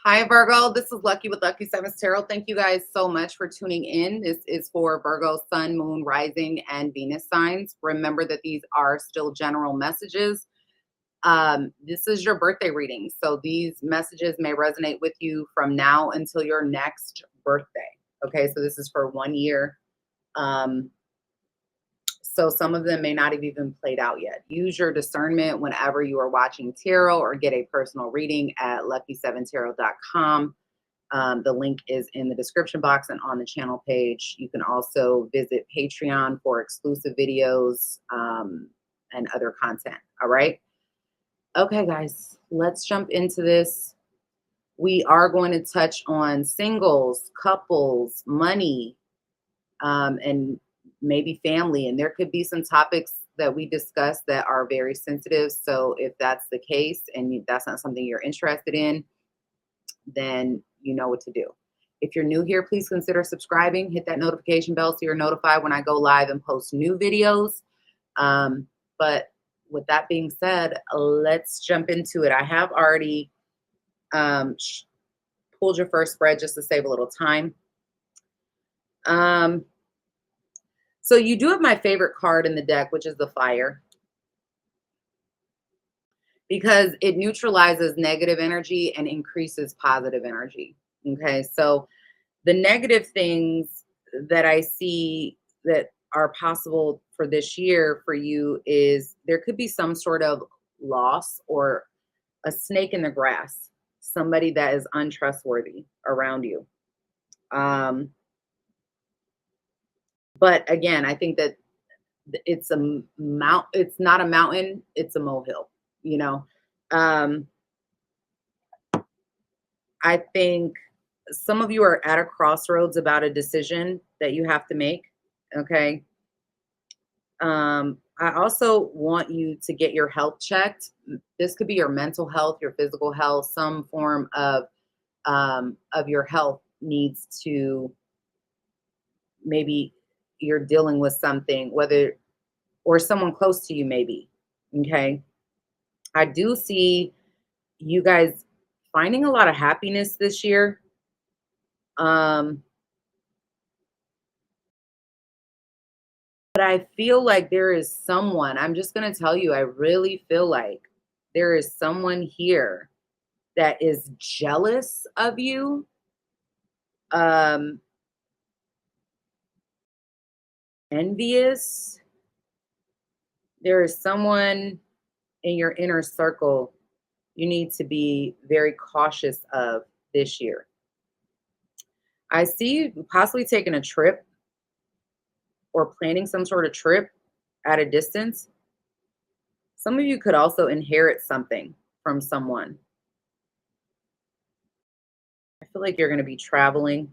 Hi, Virgo. This is Lucky with Lucky Sevens Tarot. Thank you guys so much for tuning in. This is for Virgo, Sun, Moon, Rising, and Venus signs. Remember that these are still general messages. This is your birthday reading. So these messages may resonate with you from now until your next birthday. Okay, so this is for 1 year. So some of them may not have even played out yet. Use your discernment whenever you are watching tarot or get a personal reading at lucky7tarot.com. The link is in the description box and on the channel page. You can also visit Patreon for exclusive videos and other content. All right. Okay, guys, let's jump into this. We are going to touch on singles, couples, money, and maybe family. And there could be some topics that we discuss that are very sensitive. So if that's the case and that's not something you're interested in, then you know what to do. If you're new here, please consider subscribing. Hit that notification bell so you're notified when I go live and post new videos. But with that being said, let's jump into it. I have already pulled your first spread just to save a little time. So you do have my favorite card in the deck, which is the Fire, because it neutralizes negative energy and increases positive energy. Okay, so the negative things that I see that are possible for this year for you is there could be some sort of loss or a snake in the grass, somebody that is untrustworthy around you. But again, I think that it's it's not a mountain, it's a molehill, you know. I think some of you are at a crossroads about a decision that you have to make. Okay. I also want you to get your health checked. This could be your mental health, your physical health, some form of your health needs to, maybe you're dealing with something, whether, or someone close to you, maybe. Okay. I do see you guys finding a lot of happiness this year. But I feel like there is someone, I'm just going to tell you, I really feel like there is someone here that is jealous of you. Envious. There is someone in your inner circle you need to be very cautious of this year. I see you possibly taking a trip or planning some sort of trip at a distance. Some of you could also inherit something from someone. I feel like you're going to be traveling.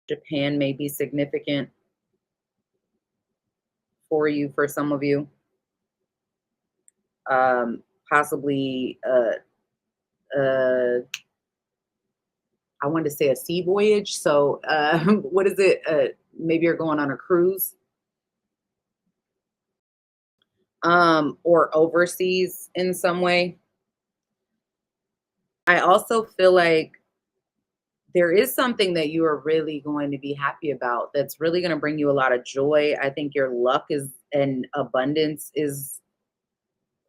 Japan may be significant for you, for some of you. Possibly, I wanted to say a sea voyage. So what is it? Maybe you're going on a cruise. Or overseas in some way. I also feel like there is something that you are really going to be happy about that's really going to bring you a lot of joy. I think your luck is and abundance is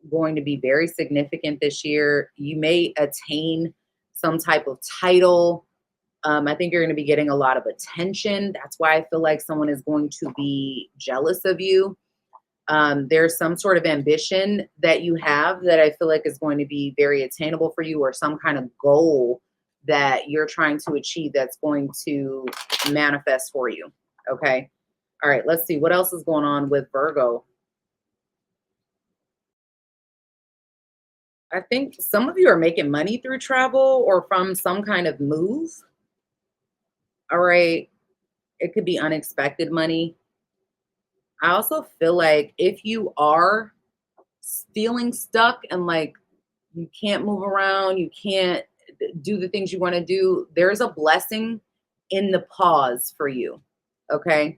going to be very significant this year. You may attain some type of title. I think you're going to be getting a lot of attention. That's why I feel like someone is going to be jealous of you. There's some sort of ambition that you have that I feel like is going to be very attainable for you, or some kind of goal that you're trying to achieve that's going to manifest for you. Okay. All right. Let's see what else is going on with Virgo. I think some of you are making money through travel or from some kind of move. All right. It could be unexpected money. I also feel like if you are feeling stuck and like you can't move around, you can't do the things you want to do, there's a blessing in the pause for you. Okay.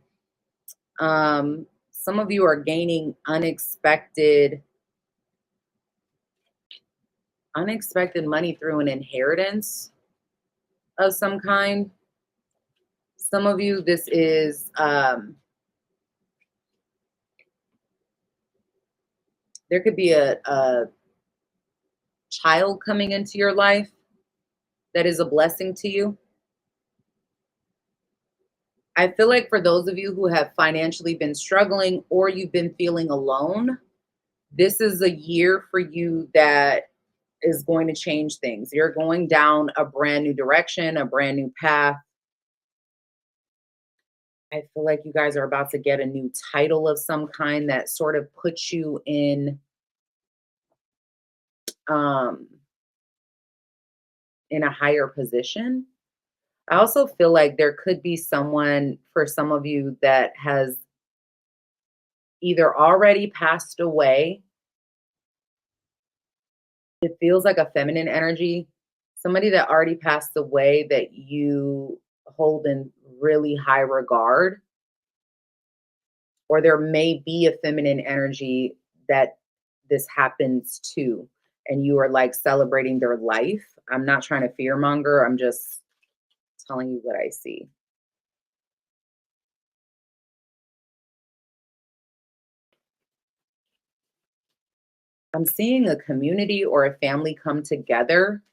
Some of you are gaining unexpected unexpected money through an inheritance of some kind. Some of you, this is, there could be a child coming into your life that is a blessing to you. I feel like for those of you who have financially been struggling or you've been feeling alone, this is a year for you that is going to change things. You're going down a brand new direction, a brand new path. I feel like you guys are about to get a new title of some kind that sort of puts you um in a higher position. I also feel like there could be someone for some of you that has either already passed away. It feels like a feminine energy, somebody that already passed away that you hold in really high regard, or there may be a feminine energy that this happens to, and you are like celebrating their life. I'm not trying to fearmonger, I'm just telling you what I see. I'm seeing a community or a family come together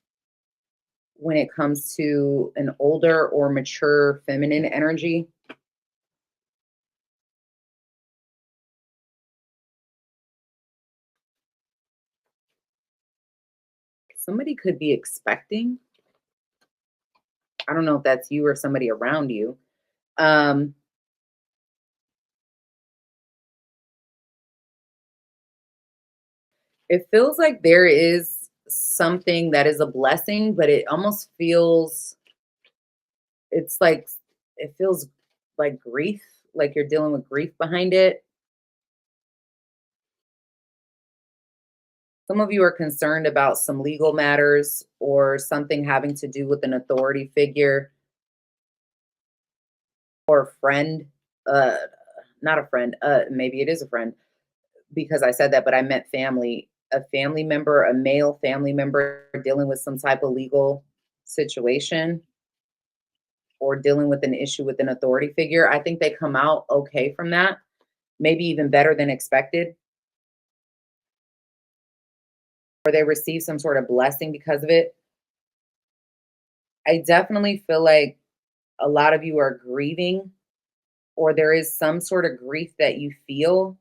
when it comes to an older or mature feminine energy. Somebody could be expecting. I don't know if that's you or somebody around you. Um, it feels like there is something that is a blessing, but it almost feels, it's like, it feels like grief, like you're dealing with grief behind it. Some of you are concerned about some legal matters or something having to do with an authority figure or friend. Uh, not a friend. Maybe it is a friend because I said that, but I meant family. A family member, a male family member dealing with some type of legal situation or dealing with an issue with an authority figure. I think they come out okay from that, maybe even better than expected, or they receive some sort of blessing because of it. I definitely feel like a lot of you are grieving, or there is some sort of grief that you feel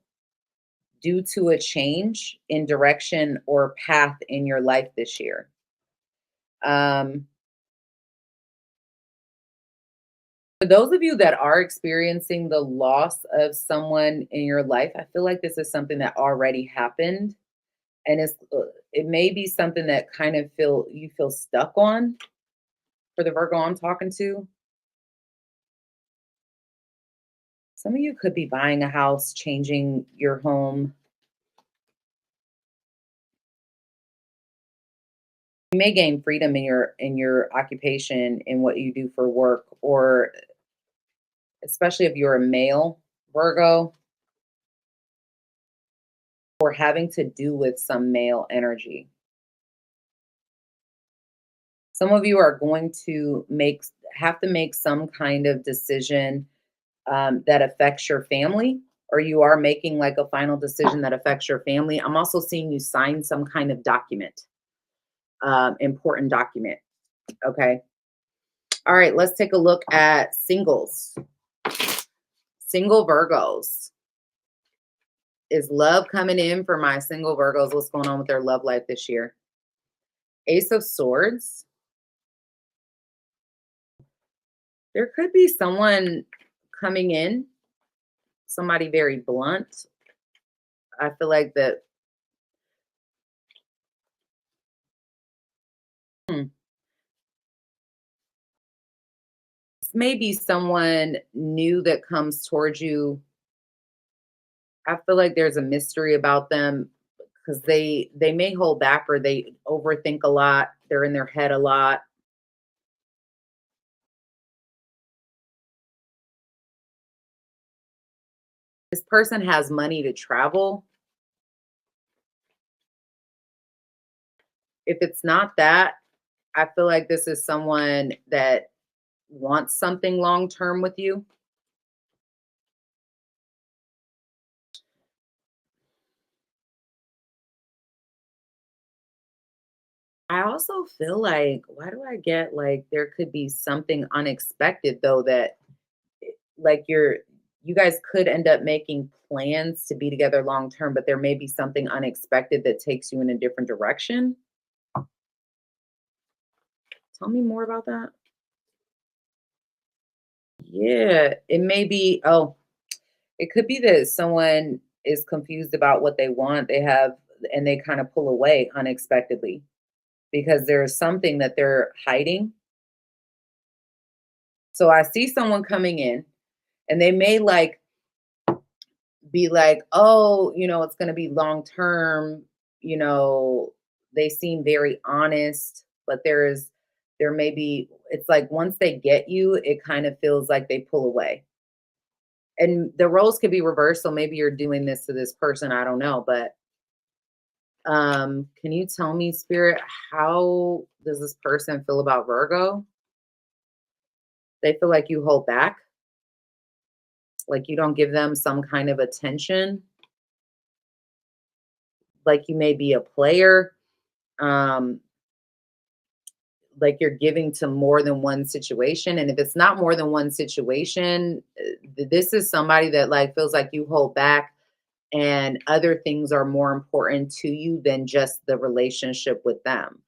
due to a change in direction or path in your life this year. Um, for those of you that are experiencing the loss of someone in your life, I feel like this is something that already happened, and it may be something that kind of feel stuck on for the Virgo I'm talking to. Some of you could be buying a house, changing your home. You may gain freedom in your occupation, in what you do for work, or especially if you're a male Virgo, or having to do with some male energy. Some of you are going to have to make some kind of decision that affects your family, or you are making like a final decision that affects your family. I'm also seeing you sign some kind of document, important document. Okay. All right. Let's take a look at singles. Single Virgos. Is love coming in for my single Virgos? What's going on with their love life this year? Ace of Swords. There could be someone coming in, somebody very blunt. I feel like that. Hmm, this may be someone new that comes towards you. I feel like there's a mystery about them because they may hold back, or they overthink a lot. They're in their head a lot. This person has money to travel. If it's not that, I feel like this is someone that wants something long term with you. I also feel like, why do I get like there could be something unexpected though that like you guys could end up making plans to be together long term, but there may be something unexpected that takes you in a different direction. Tell me more about that. Yeah, it may be, oh, it could be that someone is confused about what they want. They have, and they kind of pull away unexpectedly because there's something that they're hiding. So I see someone coming in and they may like be like, oh, it's going to be long term. You know, they seem very honest, but there may be, it's like once they get you, it kind of feels like they pull away. And the roles could be reversed. So maybe you're doing this to this person. I don't know. But can you tell me, Spirit, how does this person feel about Virgo? They feel like you hold back, like you don't give them some kind of attention, like you may be a player. Um, like you're giving to more than one situation, and if it's not more than one situation, this is somebody that like feels like you hold back and other things are more important to you than just the relationship with them.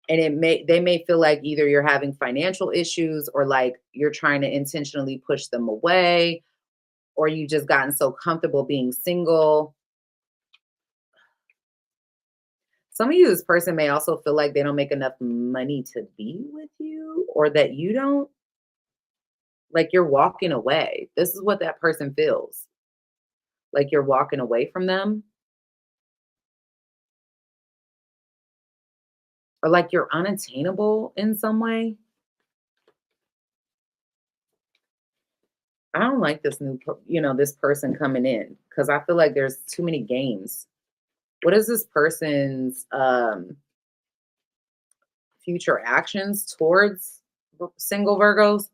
And they may feel like either you're having financial issues or like you're trying to intentionally push them away, or you just gotten so comfortable being single. Some of you, this person may also feel like they don't make enough money to be with you, or that you don't. Like you're walking away. This is what that person feels. Like you're walking away from them, or like you're unattainable in some way. I don't like this this person coming in because I feel like there's too many games. What is this person's future actions towards single Virgos?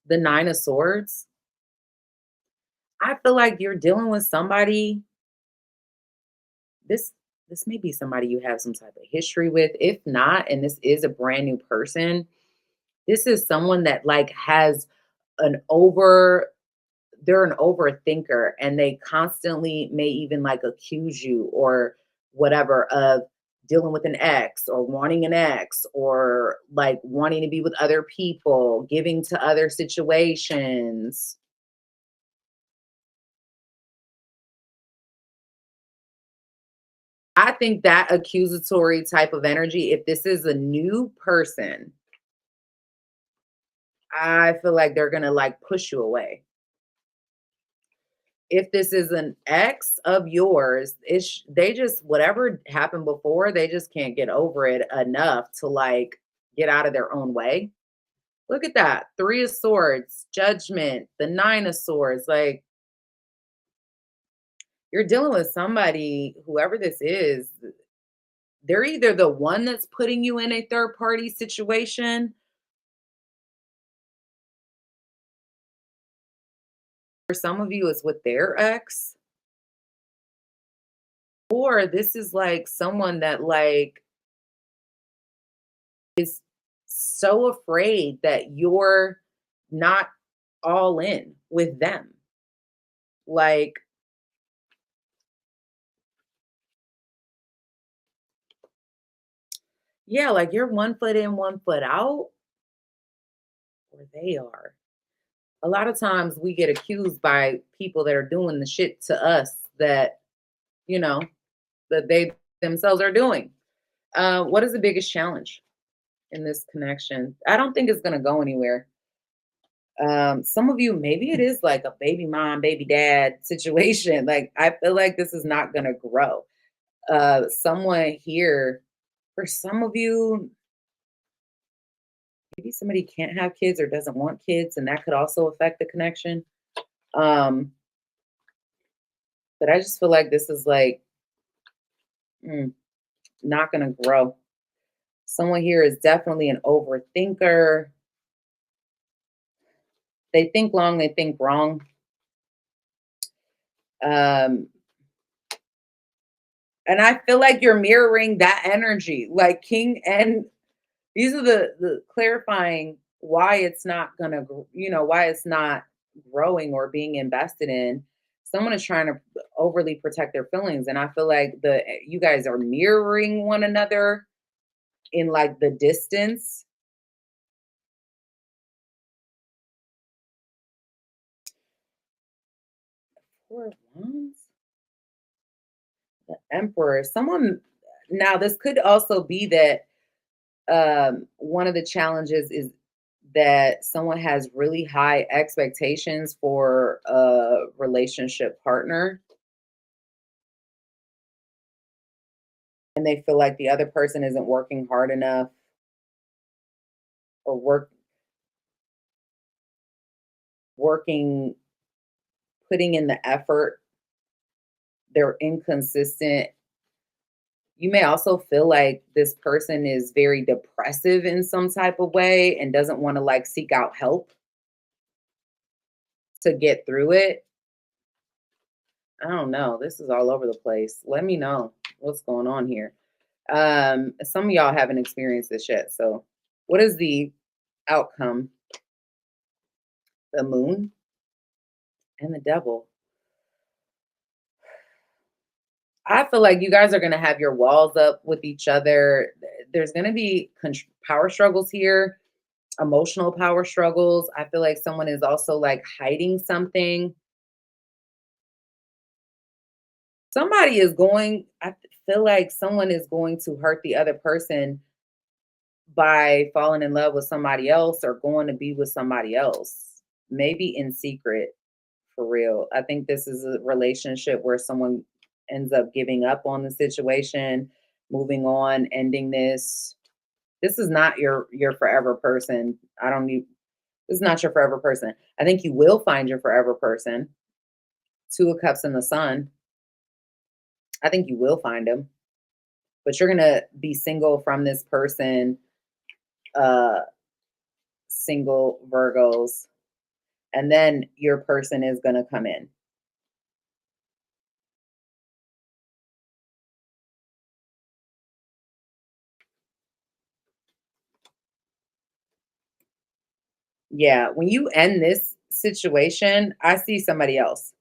The Nine of Swords. I feel like you're dealing with somebody. This this may be somebody you have some type of history with. If not, and this is a brand new person, this is someone that like has an over they're an overthinker and they constantly may even like accuse you or whatever of dealing with an ex or wanting an ex or like wanting to be with other people, giving to other situations. I think that accusatory type of energy, if this is a new person, I feel like they're going to like push you away. If this is an ex of yours, they just whatever happened before, they just can't get over it enough to like get out of their own way. Look at that. 3 of swords, judgment, the 9 of swords. Like you're dealing with somebody, whoever this is, they're either the one that's putting you in a third party situation. For some of you, it's with their ex, or this is like someone that like is so afraid that you're not all in with them. Like, yeah, like you're 1 foot in, 1 foot out, or they are. A lot of times we get accused by people that are doing the shit to us that, you know, that they themselves are doing. What is the biggest challenge in this connection? I don't think it's going to go anywhere. Some of you, maybe it is like a baby mom, baby dad situation. Like, I feel like this is not going to grow. Someone here, for some of you, maybe somebody can't have kids or doesn't want kids, and that could also affect the connection. Um, but I just feel like this is like, mm, not going to grow. Someone here is definitely an overthinker. They think long, they think wrong. And I feel like you're mirroring that energy. Like King, and these are the clarifying why it's not going to, why it's not growing or being invested in. Someone is trying to overly protect their feelings. And I feel like you guys are mirroring one another in like the distance. Four of Wands, the Emperor. Someone, now this could also be that one of the challenges is that someone has really high expectations for a relationship partner, and they feel like the other person isn't working hard enough or working, putting in the effort. They're inconsistent. You may also feel like this person is very depressive in some type of way and doesn't want to like seek out help to get through it. I don't know. This is all over the place. Let me know what's going on here. Some of y'all haven't experienced this yet. So what is the outcome? The Moon and the Devil. I feel like you guys are going to have your walls up with each other. There's going to be power struggles here, emotional power struggles. I feel like someone is also like hiding something. I feel like someone is going to hurt the other person by falling in love with somebody else or going to be with somebody else, maybe in secret, for real. I think this is a relationship where someone ends up giving up on the situation, moving on, ending this. This is not your forever person. This is not your forever person. I think you will find your forever person. Two of Cups and the Sun. I think you will find him, but you're gonna be single from this person. Single Virgos, and then your person is gonna come in. Yeah, when you end this situation, I see somebody else.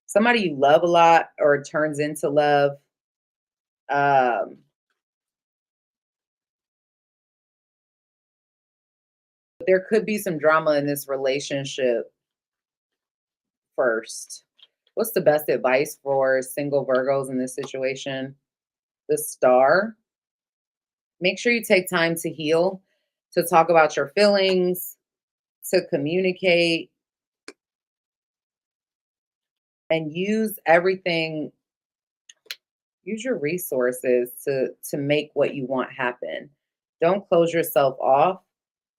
Somebody you love a lot or turns into love. Um, there could be some drama in this relationship first. What's the best advice for single Virgos in this situation? The Star. Make sure you take time to heal, to talk about your feelings, to communicate, and use everything. Use your resources to make what you want happen. Don't close yourself off.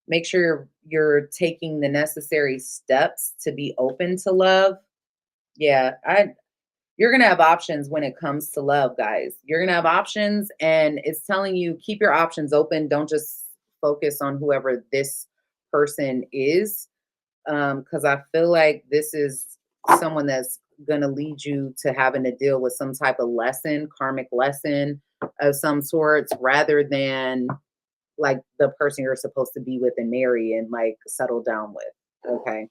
Make sure you're taking the necessary steps to be open to love. Yeah, you're going to have options when it comes to love, guys. You're going to have options, and it's telling you keep your options open. Don't just focus on whoever this person is, because I feel like this is someone that's going to lead you to having to deal with some type of lesson, karmic lesson of some sorts, rather than like the person you're supposed to be with and marry and like settle down with. Okay.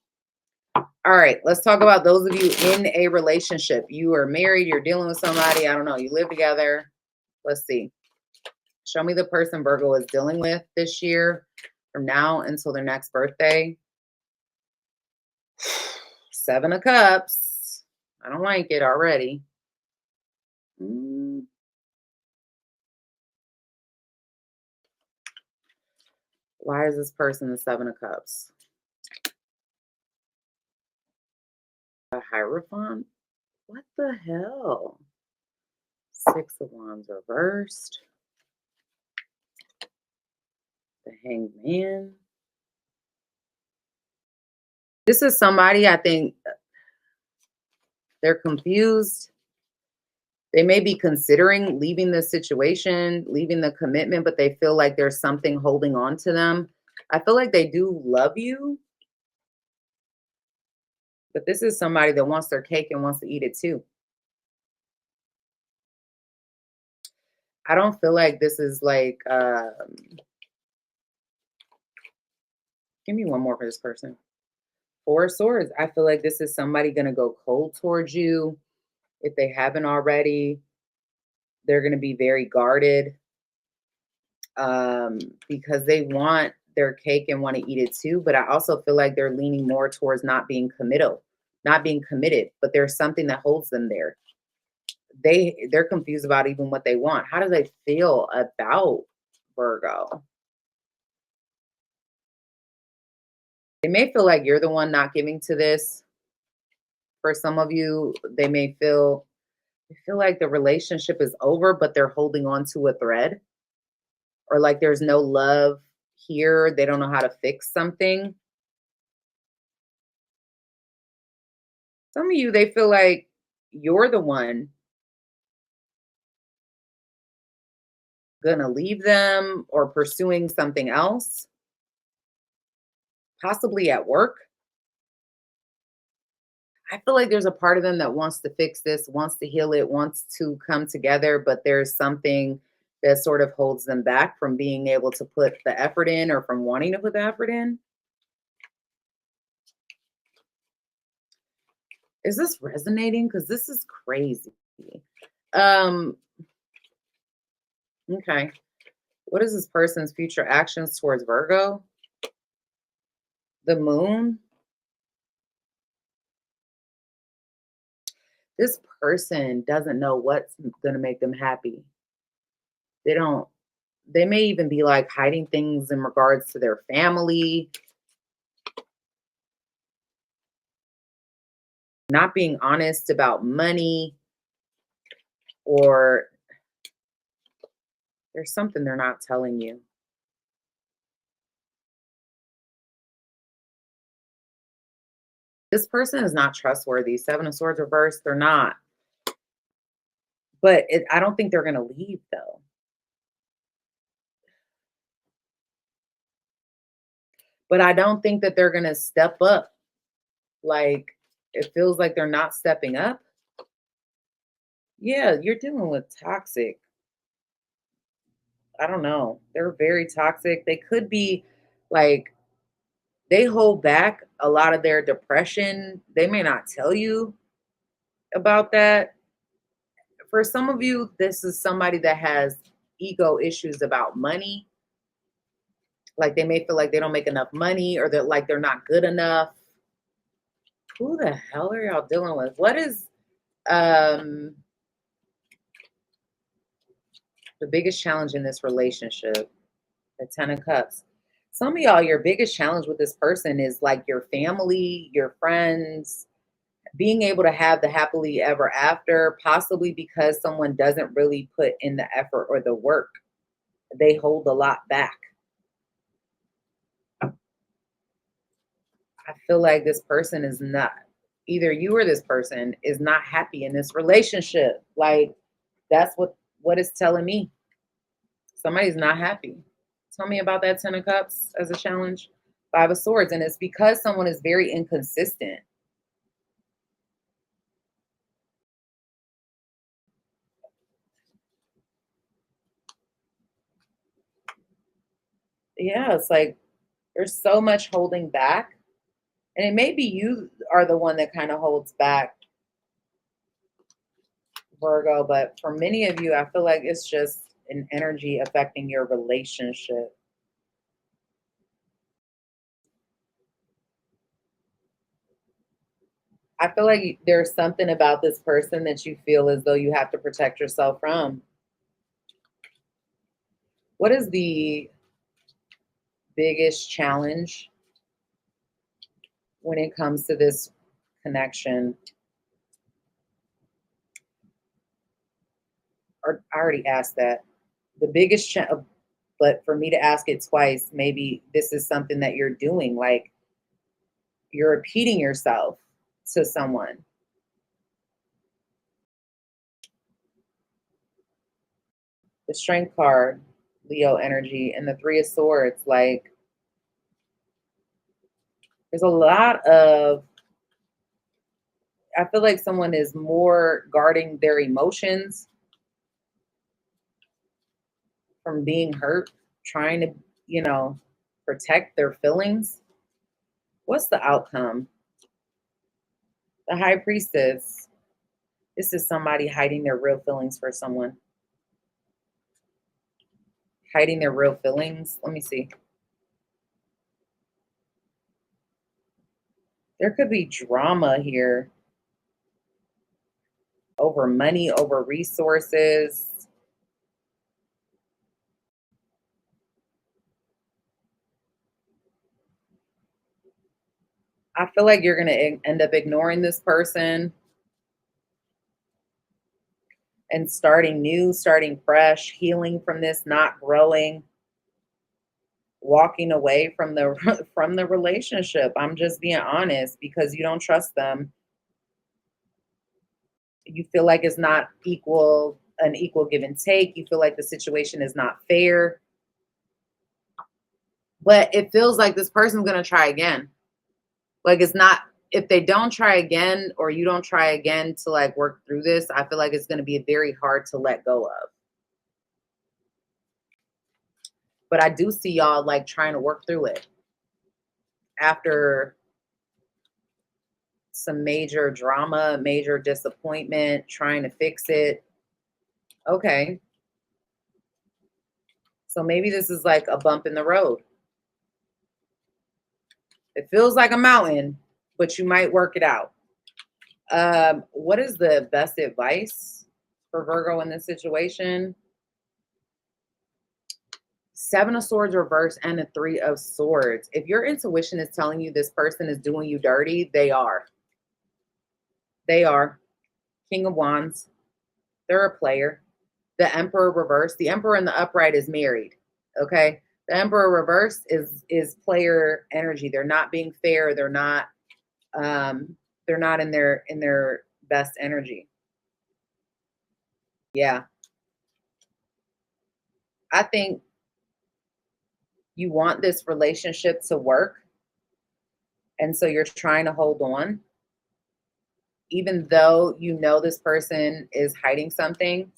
All right. Let's talk about those of you in a relationship. You are married, you're dealing with somebody, I don't know, you live together. Let's see. Show me the person Virgo is dealing with this year from now until their next birthday. Seven of Cups. I don't like it already. Why is this person the Seven of Cups? A Hierophant? What the hell? Six of Wands reversed. The Hanged Man. This is somebody, I think, they're confused. They may be considering leaving the situation, leaving the commitment, but they feel like there's something holding on to them. I feel like they do love you, but this is somebody that wants their cake and wants to eat it too. I don't feel like this is like, give me one more for this person. Four of Swords. I feel like this is somebody going to go cold towards you. If they haven't already, they're going to be very guarded, because they want their cake and want to eat it too. But I also feel like they're leaning more towards not being committed, but there's something that holds them there. They're confused about even what they want. How do they feel about Virgo? They may feel like you're the one not giving to this. For some of you, they feel like the relationship is over, but they're holding on to a thread, or like there's no love here. They don't know how to fix something. Some of you, they feel like you're the one gonna leave them or pursuing something else, possibly at work. I feel like there's a part of them that wants to fix this, wants to heal it, wants to come together, but there's something that sort of holds them back from being able to put the effort in, or from wanting to put the effort in. Is this resonating? Because this is crazy. Um, okay. What is this person's future actions towards Virgo? The moon. This person doesn't know what's going to make them happy. They don't, they may even be like hiding things in regards to their family, not being honest about money, or there's something they're not telling you. This person is not trustworthy. Seven of Swords reversed, they're not. But I don't think they're going to leave though. But I don't think that they're going to step up. Like, it feels like they're not stepping up. Yeah, you're dealing with toxic. I don't know. They're very toxic. They could be like, they hold back a lot of their depression. They may not tell you about that. For some of you, this is somebody that has ego issues about money. Like, they may feel like they don't make enough money, or that like they're not good enough. Who the hell are y'all dealing with? What is um the biggest challenge in this relationship? The Ten of Cups. Some of y'all, your biggest challenge with this person is like your family, your friends, being able to have the happily ever after, possibly because someone doesn't really put in the effort or the work. They hold a lot back. I feel like this person is not, either you or this person is not happy in this relationship. Like, that's what it's telling me. Somebody's not happy. Tell me about that Ten of Cups as a challenge. Five of Swords. And it's because someone is very inconsistent. Yeah, it's like there's so much holding back. And it may be you are the one that kind of holds back, Virgo, but for many of you, I feel like it's just an energy affecting your relationship. I feel like there's something about this person that you feel as though you have to protect yourself from. What is the biggest challenge when it comes to this connection? Or I already asked that. The biggest but for me to ask it twice, maybe this is something that you're doing, like you're repeating yourself to someone. The Strength card, Leo energy, and the Three of Swords. Like, there's a lot of, I feel like someone is more guarding their emotions from being hurt, trying to, you know, protect their feelings. What's the outcome? The High Priestess. This is somebody hiding their real feelings for someone. Hiding their real feelings. Let me see. There could be drama here over money, over resources. I feel like you're going to end up ignoring this person and starting new, starting fresh, healing from this, not growing, walking away from the from the relationship. I'm just being honest, because you don't trust them. You feel like it's not an equal give and take. You feel like the situation is not fair. But it feels like this person's going to try again. Like, it's not, if they don't try again, or you don't try again to like work through this, I feel like it's going to be very hard to let go of. But I do see y'all like trying to work through it after some major drama, major disappointment, trying to fix it. Okay. So maybe this is like a bump in the road. It feels like a mountain, but you might work it out. What is the best advice for Virgo in this situation? Seven of Swords reverse and the Three of Swords. If your intuition is telling you this person is doing you dirty, they are. They are. King of Wands. They're a player. The Emperor reverse. The Emperor in the upright is married. Okay. The Emperor reverse is player energy. They're not being fair. They're not in their best energy. Yeah. I think you want this relationship to work, and so you're trying to hold on even though you know this person is hiding something.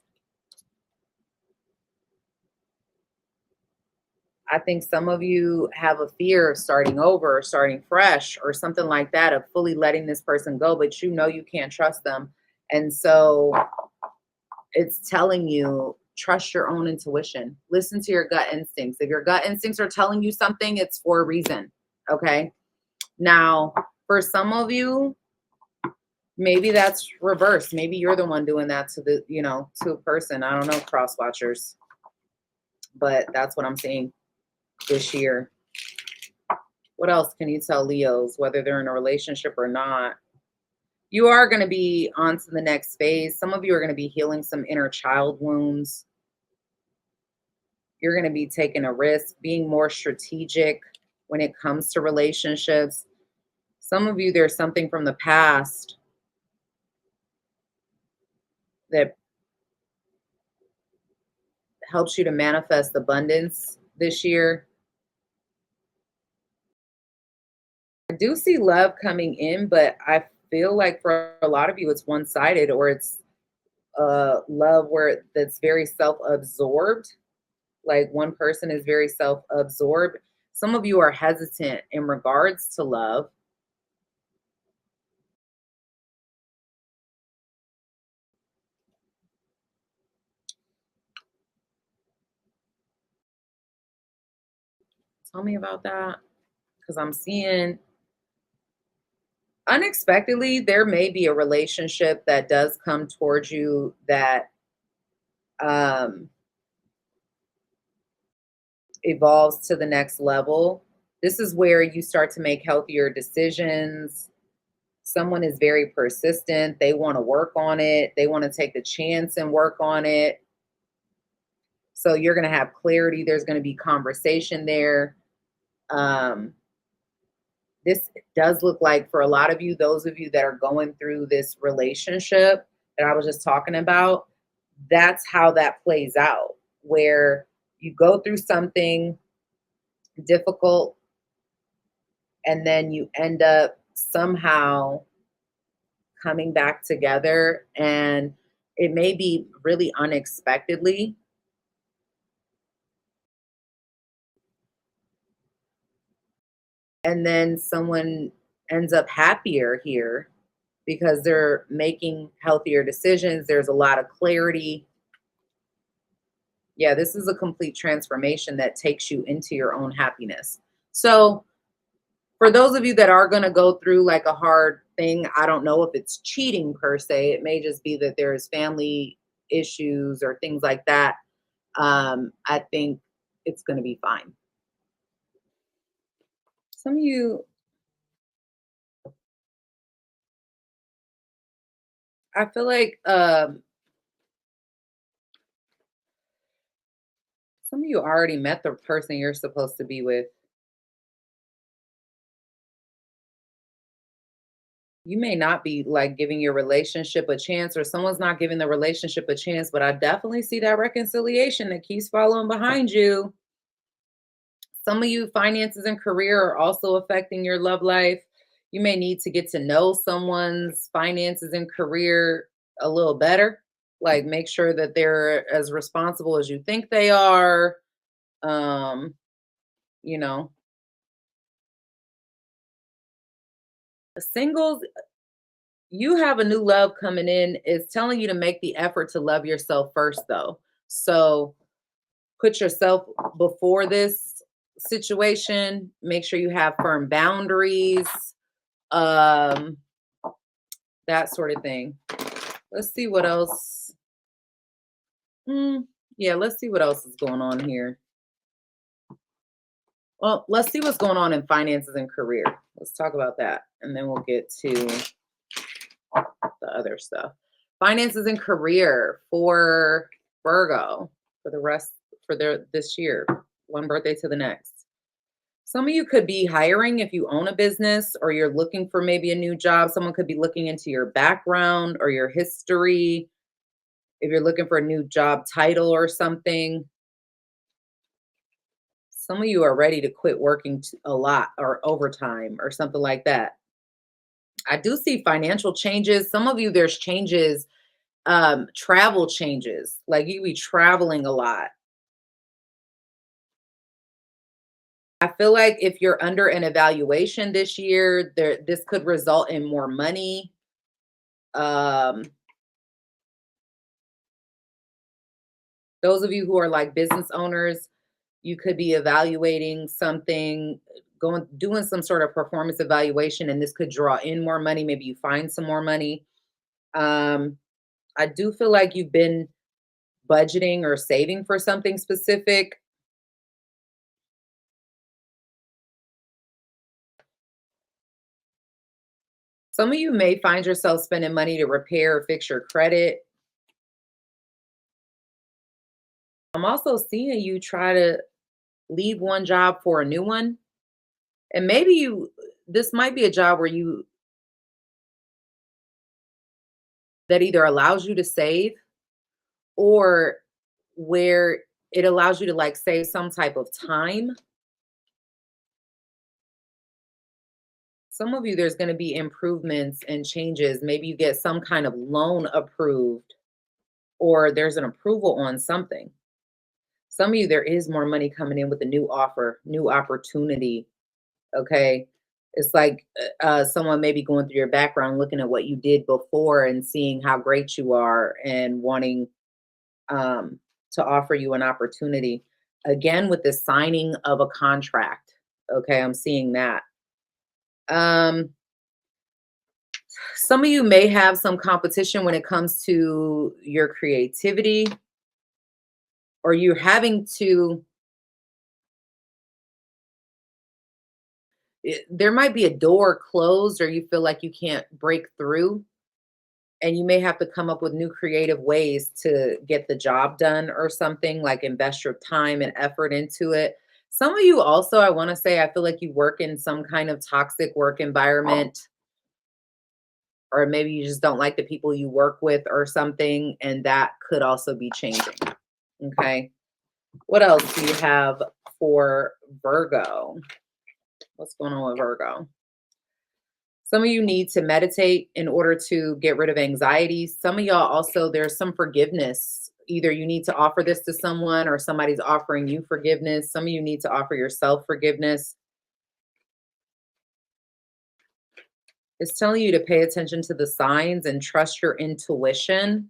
I think some of you have a fear of starting over, or starting fresh, or something like that, of fully letting this person go, but you know you can't trust them. And so it's telling you, trust your own intuition. Listen to your gut instincts. If your gut instincts are telling you something, it's for a reason. Okay. Now, for some of you, maybe that's reversed. Maybe you're the one doing that to the, to a person. I don't know, cross watchers, but that's what I'm seeing this year. What else can you tell Leos, whether they're in a relationship or not? You are going to be on to the next phase. Some of you are going to be healing some inner child wounds. You're going to be taking a risk, being more strategic when it comes to relationships. Some of you, there's something from the past that helps you to manifest abundance this year. I do see love coming in, but I feel like for a lot of you, it's one-sided, or it's love where that's very self-absorbed. Like one person is very self-absorbed. Some of you are hesitant in regards to love. Tell me about that, because I'm seeing unexpectedly there may be a relationship that does come towards you that evolves to the next level. This is where you start to make healthier decisions. Someone is very persistent. They want to work on it. They want to take the chance and work on it. So you're going to have clarity. There's going to be conversation there. This does look like, for a lot of you, those of you that are going through this relationship that I was just talking about, that's how that plays out. where you go through something difficult and then you end up somehow coming back together, and it may be really unexpectedly. And then someone ends up happier here because they're making healthier decisions. There's a lot of clarity. Yeah, this is a complete transformation that takes you into your own happiness. So, for those of you that are going to go through like a hard thing, I don't know if it's cheating per se. It may just be that there's family issues or things like that. I think it's going to be fine. Some of you, I feel like some of you already met the person you're supposed to be with. You may not be like giving your relationship a chance, or someone's not giving the relationship a chance, but I definitely see that reconciliation that keeps following behind you. Some of you, finances and career are also affecting your love life. You may need to get to know someone's finances and career a little better. Like make sure that they're as responsible as you think they are. Um, you know, singles, you have a new love coming in. It's telling you to make the effort to love yourself first, though. So put yourself before this situation. Make sure you have firm boundaries, um, that sort of thing. Let's see what else. Yeah, let's see what else is going on here. Well, let's see what's going on in finances and career. Let's talk about that, and then we'll get to the other stuff. Finances and career for Virgo for the rest for their this year, one birthday to the next. Some of you could be hiring if you own a business or you're looking for maybe a new job. Someone could be looking into your background or your history. If you're looking for a new job title or something, some of you are ready to quit working a lot or overtime or something like that. I do see financial changes. Some of you, there's changes, travel changes, like you be traveling a lot. I feel like if you're under an evaluation this year, this could result in more money. Um, those of you who are like business owners, you could be evaluating something, doing some sort of performance evaluation, and this could draw in more money. Maybe you find some more money. I do feel like you've been budgeting or saving for something specific. Some of you may find yourself spending money to repair or fix your credit. I'm also seeing you try to leave one job for a new one. And maybe this might be a job where that either allows you to save or where it allows you to like save some type of time. Some of you, there's going to be improvements and changes. Maybe you get some kind of loan approved or there's an approval on something. Some of you, there is more money coming in with a new offer, new opportunity. Okay. It's like someone maybe going through your background, looking at what you did before and seeing how great you are and wanting to offer you an opportunity. Again, with the signing of a contract. Okay. I'm seeing that. Um, some of you may have some competition when it comes to your creativity, or you're having to, there might be a door closed or you feel like you can't break through, and you may have to come up with new creative ways to get the job done or something, like invest your time and effort into it. Some of you also, I want to say, I feel like you work in some kind of toxic work environment, or maybe you just don't like the people you work with or something, and that could also be changing. Okay. What else do you have for Virgo? What's going on with Virgo? Some of you need to meditate in order to get rid of anxiety. Some of y'all also, there's some forgiveness. Either you need to offer this to someone or somebody's offering you forgiveness. Some of you need to offer yourself forgiveness. It's telling you to pay attention to the signs and trust your intuition.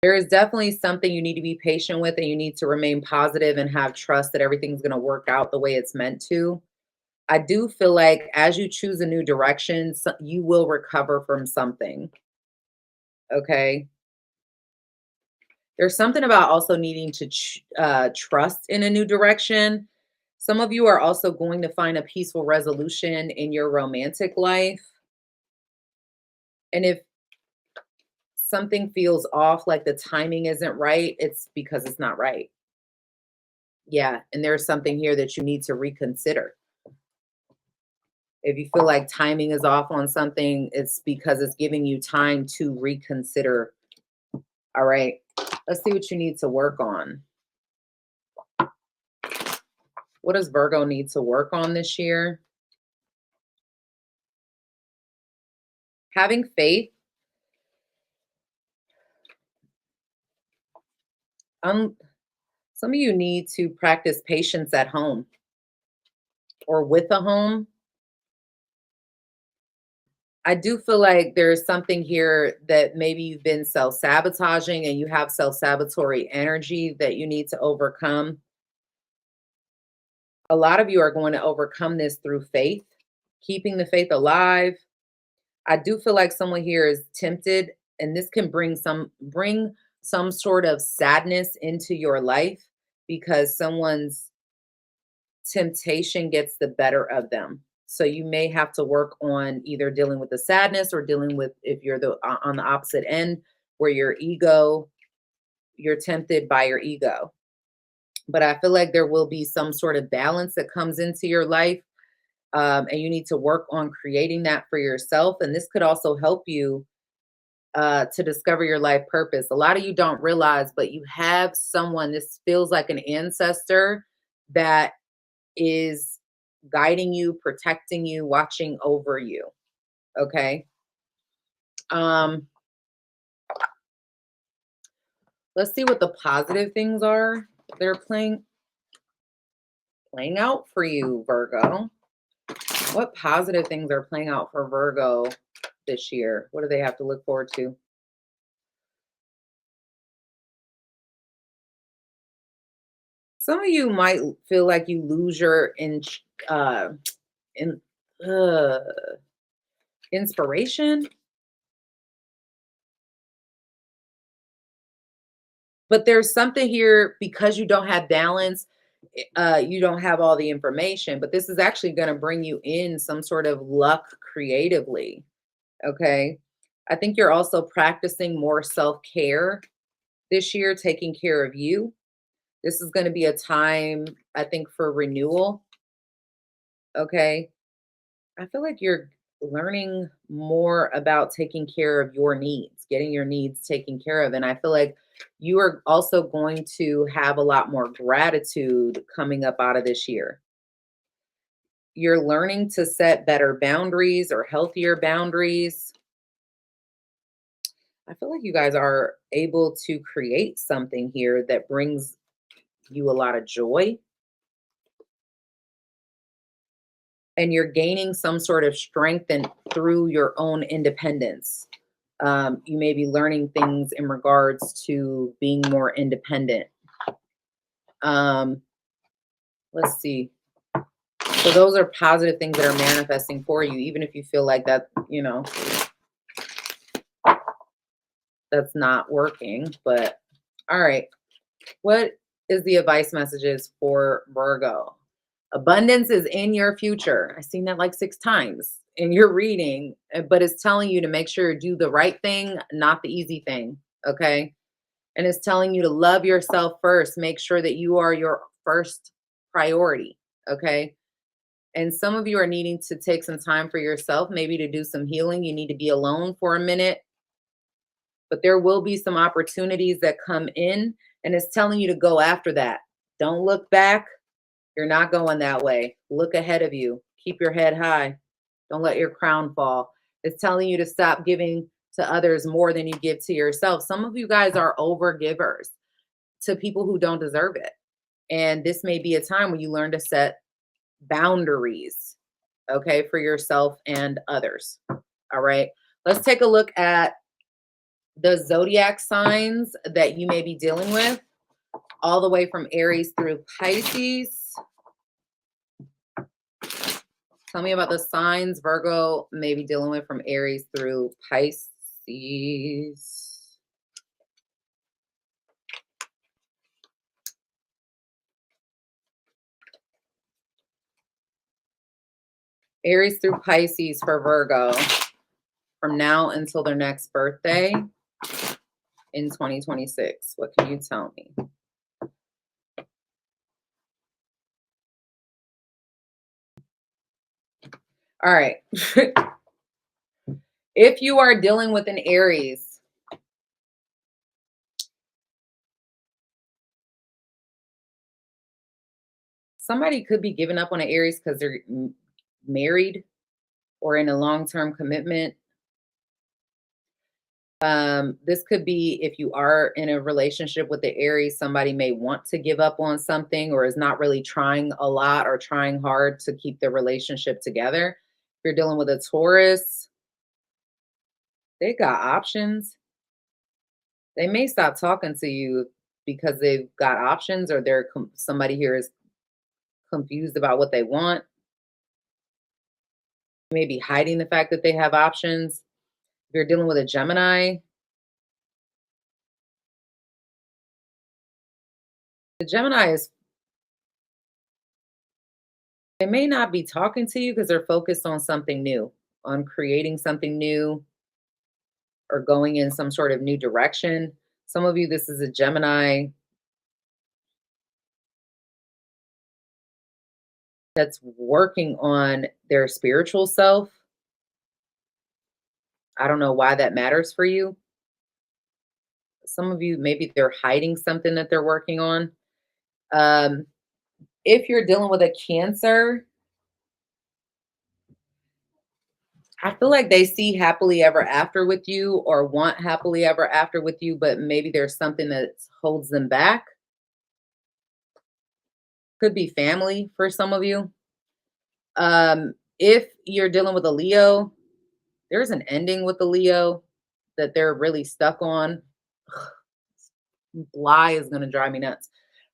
There is definitely something you need to be patient with, and you need to remain positive and have trust that everything's going to work out the way it's meant to. I do feel like as you choose a new direction, you will recover from something. Okay. There's something about also needing to trust in a new direction. Some of you are also going to find a peaceful resolution in your romantic life. And if something feels off, like the timing isn't right, it's because it's not right. Yeah. And there's something here that you need to reconsider. If you feel like timing is off on something, it's because it's giving you time to reconsider. All right. Let's see what you need to work on. What does Virgo need to work on this year? Having faith. Some of you need to practice patience at home or with a home. I do feel like there's something here that maybe you've been self-sabotaging and you have self-sabotatory energy that you need to overcome. A lot of you are going to overcome this through faith, keeping the faith alive. I do feel like someone here is tempted, and this can bring some sort of sadness into your life because someone's temptation gets the better of them. So you may have to work on either dealing with the sadness or dealing with, if you're on the opposite end, where you're tempted by your ego. But I feel like there will be some sort of balance that comes into your life, and you need to work on creating that for yourself. And this could also help you to discover your life purpose. A lot of you don't realize, but you have someone, this feels like an ancestor that is guiding you, protecting you, watching over you. Okay. Let's see what the positive things are they're playing out for you, Virgo. What positive things are playing out for Virgo this year? What do they have to look forward to? Some of you might feel like you lose your in uh, inspiration, but there's something here because you don't have balance. You don't have all the information, but this is actually going to bring you in some sort of luck creatively. Okay. I think you're also practicing more self-care this year, taking care of you. This is going to be a time, I think, for renewal. Okay. I feel like you're learning more about taking care of your needs, getting your needs taken care of. And I feel like you are also going to have a lot more gratitude coming up out of this year. You're learning to set better boundaries or healthier boundaries. I feel like you guys are able to create something here that brings you a lot of joy. And you're gaining some sort of strength and through your own independence. You may be learning things in regards to being more independent. Let's see. So those are positive things that are manifesting for you, even if you feel like that, that's not working. But all right. What is the advice messages for Virgo? Abundance is in your future. I've seen that like 6 times in your reading, but it's telling you to make sure you do the right thing, not the easy thing. Okay. And it's telling you to love yourself first. Make sure that you are your first priority. Okay. And some of you are needing to take some time for yourself, maybe to do some healing. You need to be alone for a minute. But there will be some opportunities that come in, And it's telling you to go after that. Don't look back. You're not going that way. Look ahead of you. Keep your head high. Don't let your crown fall. It's telling you to stop giving to others more than you give to yourself. Some of you guys are over givers to people who don't deserve it. And this may be a time when you learn to set boundaries, okay, for yourself and others. All right. Let's take a look at the zodiac signs that you may be dealing with, all the way from Aries through Pisces. Tell me about the signs Virgo may be dealing with from Aries through Pisces. Aries through Pisces for Virgo from now until their next birthday in 2026. What can you tell me? All right. If you are dealing with an Aries, somebody could be giving up on an Aries because they're married or in a long-term commitment. This could be if you are in a relationship with the Aries, somebody may want to give up on something or is not really trying a lot or trying hard to keep the relationship together. If you're dealing with a Taurus, they got options. They may stop talking to you because they've got options, or somebody here is confused about what they want. Maybe hiding the fact that they have options. If you're dealing with a Gemini, the Gemini is, they may not be talking to you because they're focused on something new, on creating something new or going in some sort of new direction. Some of you, this is a Gemini that's working on their spiritual self. I don't know why that matters for you. Some of you, maybe they're hiding something that they're working on. If you're dealing with a Cancer, I feel like they see happily ever after with you or want happily ever after with you, but maybe there's something that holds them back. Could be family for some of you. If you're dealing with a Leo, there's an ending with the Leo that they're really stuck on. Lie is going to drive me nuts.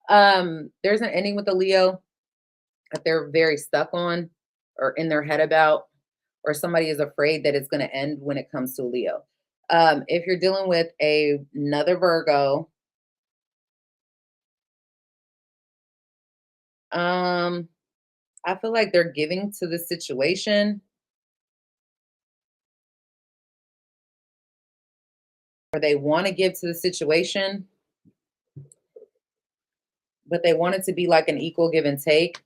There's an ending with the Leo that they're very stuck on or in their head about, or somebody is afraid that it's going to end when it comes to Leo. If you're dealing with another Virgo, I feel like they're giving to the situation, or they want to give to the situation, but they want it to be like an equal give and take.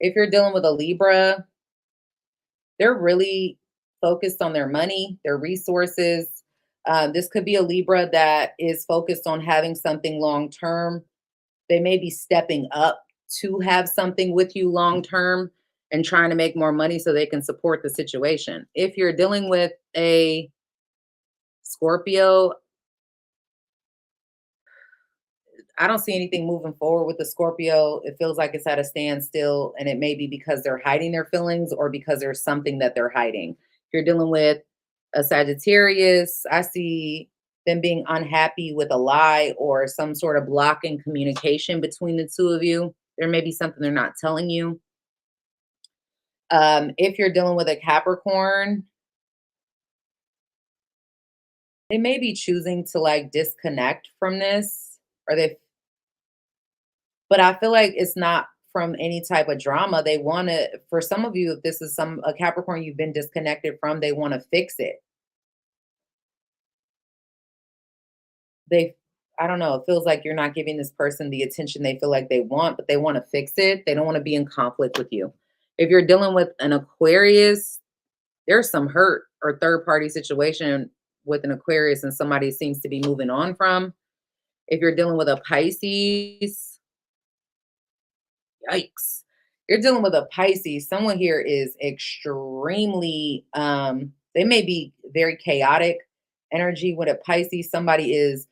If you're dealing with a Libra, they're really focused on their money, their resources. This could be a Libra that is focused on having something long term. They may be stepping up to have something with you long term and trying to make more money so they can support the situation. If you're dealing with a Scorpio, I don't see anything moving forward with the Scorpio. It feels like it's at a standstill, and it may be because they're hiding their feelings or because there's something that they're hiding. If you're dealing with a Sagittarius, I see them being unhappy with a lie or some sort of block in communication between the two of you. There may be something they're not telling you. If you're dealing with a Capricorn, they may be choosing to like disconnect from this, or but I feel like it's not from any type of drama. They want to, for some of you, if this is a Capricorn you've been disconnected from, they want to fix it. I don't know, it feels like you're not giving this person the attention they feel like they want, but they want to fix it. They don't want to be in conflict with you. If you're dealing with an Aquarius, there's some hurt or third party situation with an Aquarius and somebody seems to be moving on from. If you're dealing with a Pisces, yikes. You're dealing with a Pisces. Someone here is extremely, they may be very chaotic energy with a Pisces. Somebody is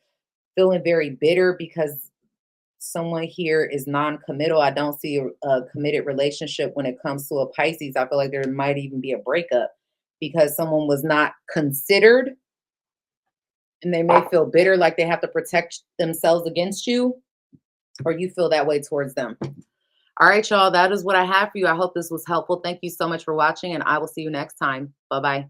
feeling very bitter because someone here is non-committal. I don't see a committed relationship when it comes to a Pisces. I feel like there might even be a breakup because someone was not considered, and they may feel bitter, like they have to protect themselves against you, or you feel that way towards them. All right, y'all, that is what I have for you. I hope this was helpful. Thank you so much for watching, and I will see you next time. Bye-bye.